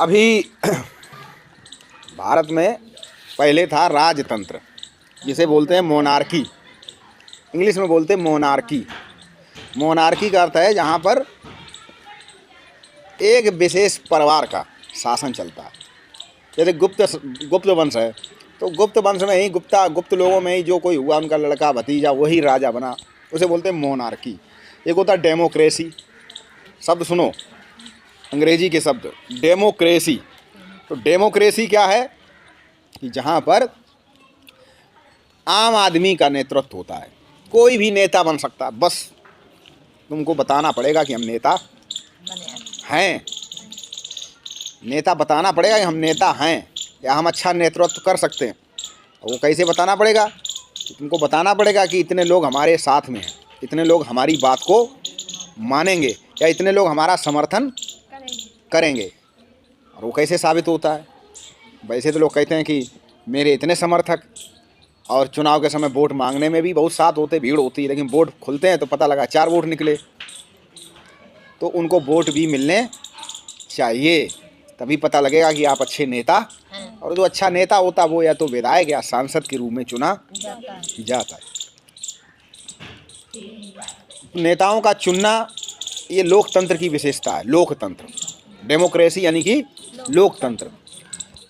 अभी भारत में पहले था राजतंत्र, जिसे बोलते हैं मोनार्की, इंग्लिश में बोलते हैं मोनार्की। मोनार्की का अर्थ है जहाँ पर एक विशेष परिवार का शासन चलता है। जैसे गुप्त वंश है, तो गुप्त वंश में ही गुप्त लोगों में ही जो कोई हुआ, उनका लड़का भतीजा वही राजा बना, उसे बोलते हैं मोनार्की। एक होता है डेमोक्रेसी, शब्द सुनो, अंग्रेजी के शब्द डेमोक्रेसी। तो डेमोक्रेसी क्या है कि जहाँ पर आम आदमी का नेतृत्व होता है, कोई भी नेता बन सकता है, बस तुमको बताना पड़ेगा कि हम नेता हैं, नेता बताना पड़ेगा कि हम नेता हैं या हम अच्छा नेतृत्व कर सकते हैं। वो कैसे बताना पड़ेगा? तुमको बताना पड़ेगा कि इतने लोग हमारे साथ में हैं, इतने लोग हमारी बात को मानेंगे या इतने लोग हमारा समर्थन करेंगे। और वो कैसे साबित होता है? वैसे तो लोग कहते हैं कि मेरे इतने समर्थक, और चुनाव के समय वोट मांगने में भी बहुत साथ होते, भीड़ होती है, लेकिन वोट खुलते हैं तो पता लगा 4 वोट निकले। तो उनको वोट भी मिलने चाहिए, तभी पता लगेगा कि आप अच्छे नेता। और जो अच्छा नेता होता वो या तो विधायक या सांसद के रूप में चुना जाता है। नेताओं का चुनना ये लोकतंत्र की विशेषता है। लोकतंत्र, डेमोक्रेसी यानी कि लोकतंत्र,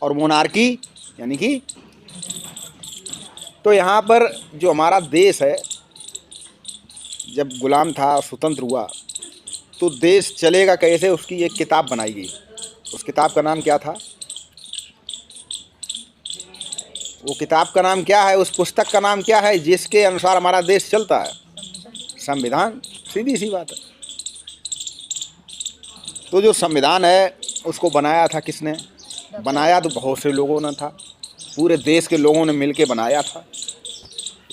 और मोनार्की यानी कि, तो यहाँ पर जो हमारा देश है जब गुलाम था, स्वतंत्र हुआ, तो देश चलेगा कैसे, उसकी एक किताब बनाई गई। उस किताब का नाम क्या था? वो किताब का नाम क्या है, उस पुस्तक का नाम क्या है जिसके अनुसार हमारा देश चलता है? संविधान। सीधी सी बात है। तो जो संविधान है उसको बनाया था किसने? बनाया तो बहुत से लोगों ने था, पूरे देश के लोगों ने मिलके बनाया था।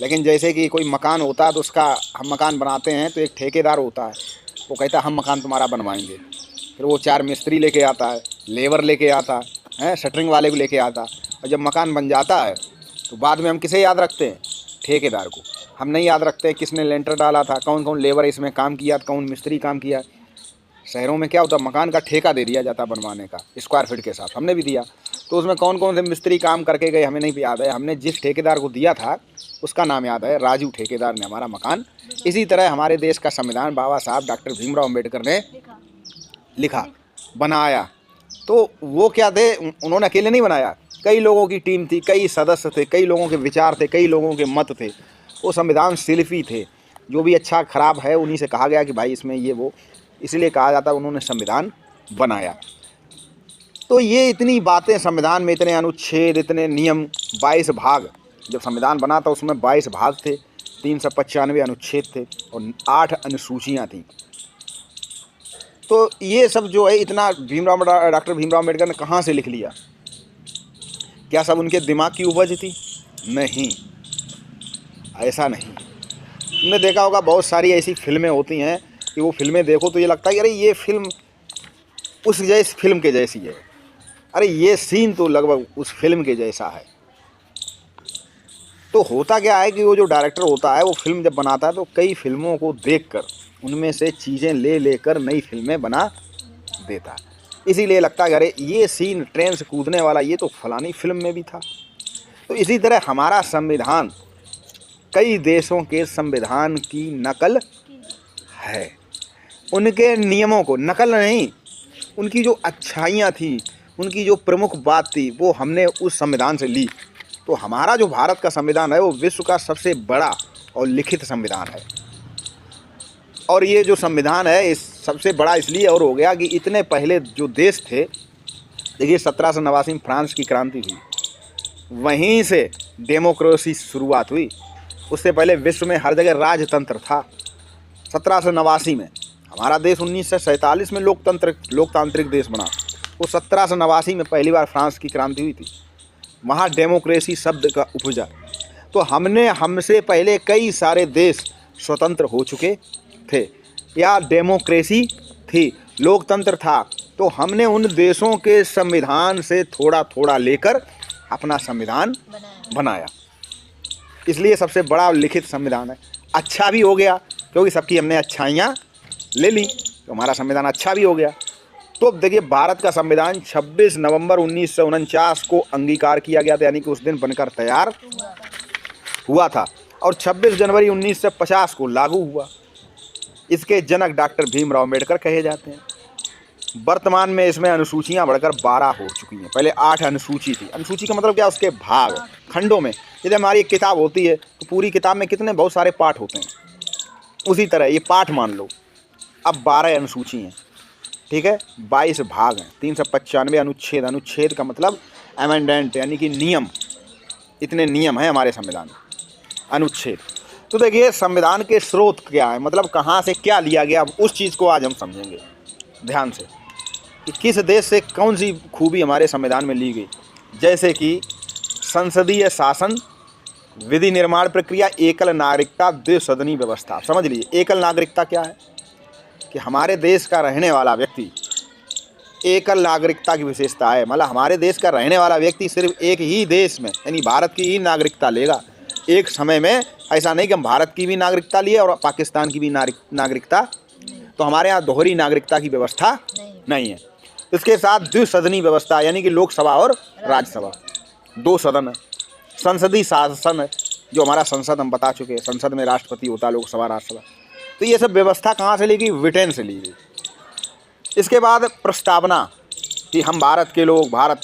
लेकिन जैसे कि कोई मकान होता है तो उसका, हम मकान बनाते हैं तो एक ठेकेदार होता है, वो कहता है हम मकान तुम्हारा बनवाएंगे। फिर वो 4 मिस्त्री लेके आता है, लेबर लेके आता है, शटरिंग वाले को लेके आता है, और जब मकान बन जाता है तो बाद में हम किसे याद रखते हैं? ठेकेदार को। हम नहीं याद रखते किसने लेंटर डाला था, कौन कौन लेबर इसमें काम किया, कौन मिस्त्री काम किया। शहरों में क्या होता है, मकान का ठेका दे दिया जाता बनवाने का, स्क्वायर फीट के साथ, हमने भी दिया। तो उसमें कौन कौन से मिस्त्री काम करके गए हमें नहीं याद है, हमने जिस ठेकेदार को दिया था उसका नाम याद है, राजू ठेकेदार ने हमारा मकान। इसी तरह हमारे देश का संविधान बाबा साहब डॉक्टर भीमराव अम्बेडकर ने लिखा, बनाया। तो वो क्या थे, उन्होंने अकेले नहीं बनाया, कई लोगों की टीम थी, कई सदस्य थे, कई लोगों के विचार थे, कई लोगों के मत थे। वो संविधान शिल्पी थे, जो भी अच्छा खराब है उन्हीं से कहा गया कि भाई इसमें ये वो, इसलिए कहा जाता है उन्होंने संविधान बनाया। तो ये इतनी बातें संविधान में, इतने अनुच्छेद, इतने नियम, 22 भाग। जब संविधान बना था उसमें 22 भाग थे, 395 अनुच्छेद थे और 8 अनुसूचियाँ थीं। तो ये सब जो है इतना डॉक्टर भीमराव अम्बेडकर ने कहाँ से लिख लिया? क्या सब उनके दिमाग की उपज थी? नहीं, ऐसा नहीं। तुमने देखा होगा बहुत सारी ऐसी फिल्में होती हैं कि वो फिल्में देखो तो ये लगता है कि अरे ये फिल्म उस जैसी फिल्म के जैसी है, अरे ये सीन तो लगभग उस फिल्म के जैसा है। तो होता क्या है कि वो जो डायरेक्टर होता है वो फिल्म जब बनाता है तो कई फिल्मों को देखकर उनमें से चीज़ें ले लेकर नई फिल्में बना देता है। इसीलिए लगता है अरे ये सीन ट्रेन से कूदने वाला ये तो फलानी फिल्म में भी था। तो इसी तरह हमारा संविधान कई देशों के संविधान की नकल है। उनके नियमों को नकल नहीं, उनकी जो अच्छाइयाँ थी, उनकी जो प्रमुख बात थी, वो हमने उस संविधान से ली। तो हमारा जो भारत का संविधान है वो विश्व का सबसे बड़ा और लिखित संविधान है। और ये जो संविधान है इस सबसे बड़ा इसलिए और हो गया कि इतने पहले जो देश थे, देखिए 1789 में फ्रांस की क्रांति हुई, वहीं से डेमोक्रेसी शुरुआत हुई। उससे पहले विश्व में हर जगह राजतंत्र था। 1789 में हमारा देश 1947 में लोकतांत्रिक देश बना। वो 1789 में पहली बार फ्रांस की क्रांति हुई थी, वहाँ डेमोक्रेसी शब्द का उपजा। तो हमसे पहले कई सारे देश स्वतंत्र हो चुके थे या डेमोक्रेसी थी, लोकतंत्र था। तो हमने उन देशों के संविधान से थोड़ा थोड़ा लेकर अपना संविधान बनाया, इसलिए सबसे बड़ा लिखित संविधान है। अच्छा भी हो गया क्योंकि सबकी हमने अच्छाइयाँ ले ली, तो हमारा संविधान अच्छा भी हो गया। तो अब देखिए, भारत का संविधान 26 नवंबर 1949 को अंगीकार किया गया था, यानी कि उस दिन बनकर तैयार हुआ था, और 26 जनवरी 1950 को लागू हुआ। इसके जनक डॉक्टर भीमराव अम्बेडकर कहे जाते हैं। वर्तमान में इसमें अनुसूचियां बढ़कर 12 हो चुकी हैं। पहले 8 अनुसूची थी। अनुसूची का मतलब क्या, उसके भाग, खंडों में। जैसे हमारी एक किताब होती है तो पूरी किताब में कितने बहुत सारे पाठ होते हैं, उसी तरह ये पाठ मान लो। अब 12 अनुसूची हैं, ठीक है, 22 भाग हैं, 395 अनुच्छेद। अनुच्छेद का मतलब अमेंडेंट, यानी कि नियम। इतने नियम हैं हमारे संविधान में, अनुच्छेद। तो देखिए, संविधान के स्रोत क्या है, मतलब कहाँ से क्या लिया गया, अब उस चीज़ को आज हम समझेंगे ध्यान से कि किस देश से कौन सी खूबी हमारे संविधान में ली गई। जैसे कि संसदीय शासन, विधि निर्माण प्रक्रिया, एकल नागरिकता, द्विसदनी व्यवस्था। समझ लीजिए, एकल नागरिकता क्या है कि हमारे देश का रहने वाला व्यक्ति, एकल नागरिकता की विशेषता है, मतलब हमारे देश का रहने वाला व्यक्ति सिर्फ एक ही देश में, यानी भारत की ही नागरिकता लेगा एक समय में। ऐसा नहीं कि हम भारत की भी नागरिकता लिए और पाकिस्तान की भी नागरिकता, तो हमारे यहाँ दोहरी नागरिकता की व्यवस्था नहीं है। इसके साथ द्विसदनी व्यवस्था, यानी कि लोकसभा और राज्यसभा, 2 सदन है। संसदीय शासन है, जो हमारा संसद हम बता चुके हैं, संसद में राष्ट्रपति होता है, लोकसभा राज्यसभा। तो ये सब व्यवस्था कहाँ से ली गई, ब्रिटेन से ली गई। इसके बाद प्रस्तावना कि हम भारत के लोग, भारत,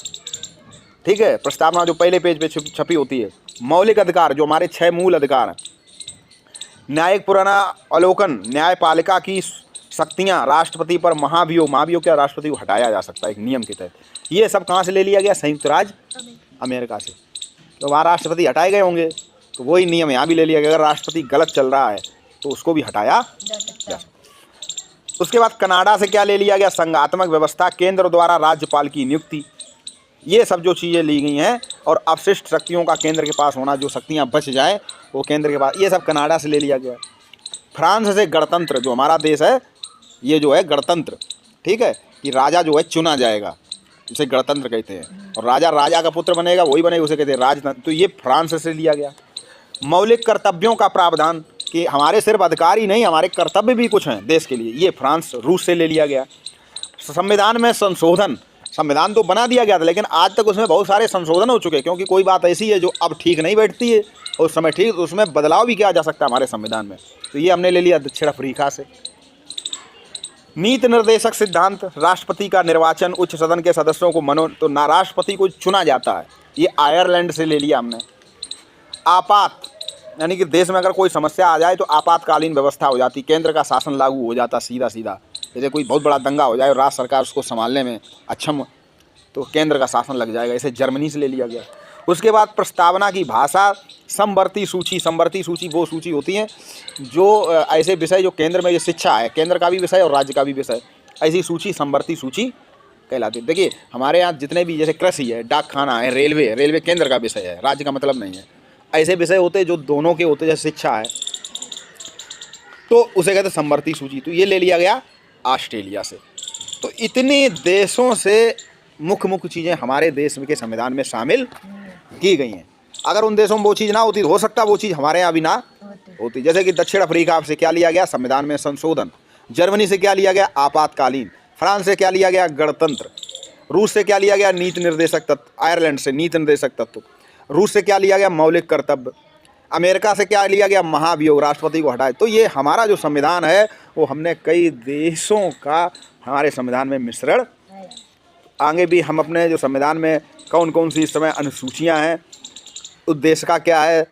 ठीक है, प्रस्तावना जो पहले पेज पे छपी होती है। मौलिक अधिकार, जो हमारे 6 मूल अधिकार हैं। न्यायिक पुनरावलोकन, न्यायपालिका की शक्तियाँ, राष्ट्रपति पर महाभियोग, महाभियोग क्या, राष्ट्रपति को हटाया जा सकता है एक नियम के तहत। ये सब कहाँ से ले लिया गया, संयुक्त राज्य अमेरिका से। तो वहाँ राष्ट्रपति हटाए गए होंगे, तो वही नियम यहाँ भी ले लिया गया। अगर राष्ट्रपति गलत चल रहा है तो उसको भी हटाया जा सकता है। उसके बाद कनाडा से क्या ले लिया गया, संघात्मक व्यवस्था, केंद्र द्वारा राज्यपाल की नियुक्ति। ये सब जो चीज़ें ली गई हैं, और अपशिष्ट शक्तियों का केंद्र के पास होना, जो शक्तियाँ बच जाएँ वो केंद्र के पास, ये सब कनाडा से ले लिया गया। फ्रांस से गणतंत्र, जो हमारा देश है ये जो है गणतंत्र, ठीक है, कि राजा जो है चुना जाएगा, उसे गणतंत्र कहते हैं, और राजा राजा का पुत्र बनेगा, वही बनेगा, उसे कहते हैं राजतंत्र। तो ये फ्रांस से लिया गया। मौलिक कर्तव्यों का प्रावधान, कि हमारे सिर्फ अधिकार ही नहीं, हमारे कर्तव्य भी कुछ हैं देश के लिए, ये फ्रांस, रूस से ले लिया गया। संविधान में संशोधन, संविधान तो बना दिया गया था, लेकिन आज तक उसमें बहुत सारे संशोधन हो चुके हैं, क्योंकि कोई बात ऐसी है जो अब ठीक नहीं बैठती है, और उस समय ठीक, उसमें बदलाव भी किया जा सकता है हमारे संविधान में। तो ये हमने ले लिया दक्षिण अफ्रीका से। नीति निर्देशक सिद्धांत, राष्ट्रपति का निर्वाचन, उच्च सदन के सदस्यों को तो ना राष्ट्रपति को चुना जाता है, ये आयरलैंड से ले लिया हमने। आपात, यानी कि देश में अगर कोई समस्या आ जाए तो आपातकालीन व्यवस्था हो जाती, केंद्र का शासन लागू हो जाता सीधा सीधा। जैसे कोई बहुत बड़ा दंगा हो जाए और राज्य सरकार उसको संभालने में अक्षम, तो केंद्र का शासन लग जाएगा। इसे जर्मनी से ले लिया गया। उसके बाद प्रस्तावना की भाषा, समवर्ती सूची, समवर्ती सूची वो सूची होती है जो ऐसे विषय जो केंद्र में, ये शिक्षा है, केंद्र का भी विषय और राज्य का भी विषय, ऐसी सूची समवर्ती सूची कहलाती है। देखिए, हमारे यहाँ जितने भी, जैसे कृषि है, डाक खाना है, रेलवे केंद्र का विषय है, राज्य का मतलब नहीं है। ऐसे विषय होते हैं जो दोनों के होते हैं, जैसे शिक्षा है, तो उसे कहते हैं समवर्ती सूची। तो ये ले लिया गया ऑस्ट्रेलिया से। तो इतने देशों से मुख्य चीज़ें हमारे देश के संविधान में शामिल की गई हैं। अगर उन देशों में वो चीज़ ना होती तो हो सकता वो चीज़ हमारे यहाँ भी ना होती। जैसे कि दक्षिण अफ्रीका से क्या लिया गया, संविधान में संशोधन। जर्मनी से क्या लिया गया, आपातकालीन। फ्रांस से क्या लिया गया, गणतंत्र। रूस से क्या लिया गया, नीति निर्देशक तत्व। आयरलैंड से नीति निर्देशक तत्व। रूस से क्या लिया गया, मौलिक कर्तव्य। अमेरिका से क्या लिया गया, महाभियोग, राष्ट्रपति को हटाए। तो ये हमारा जो संविधान है वो हमने कई देशों का हमारे संविधान में मिश्रण। आगे भी हम अपने जो संविधान में कौन कौन सी इस समय अनुसूचियाँ हैं, उद्देश्य का क्या है,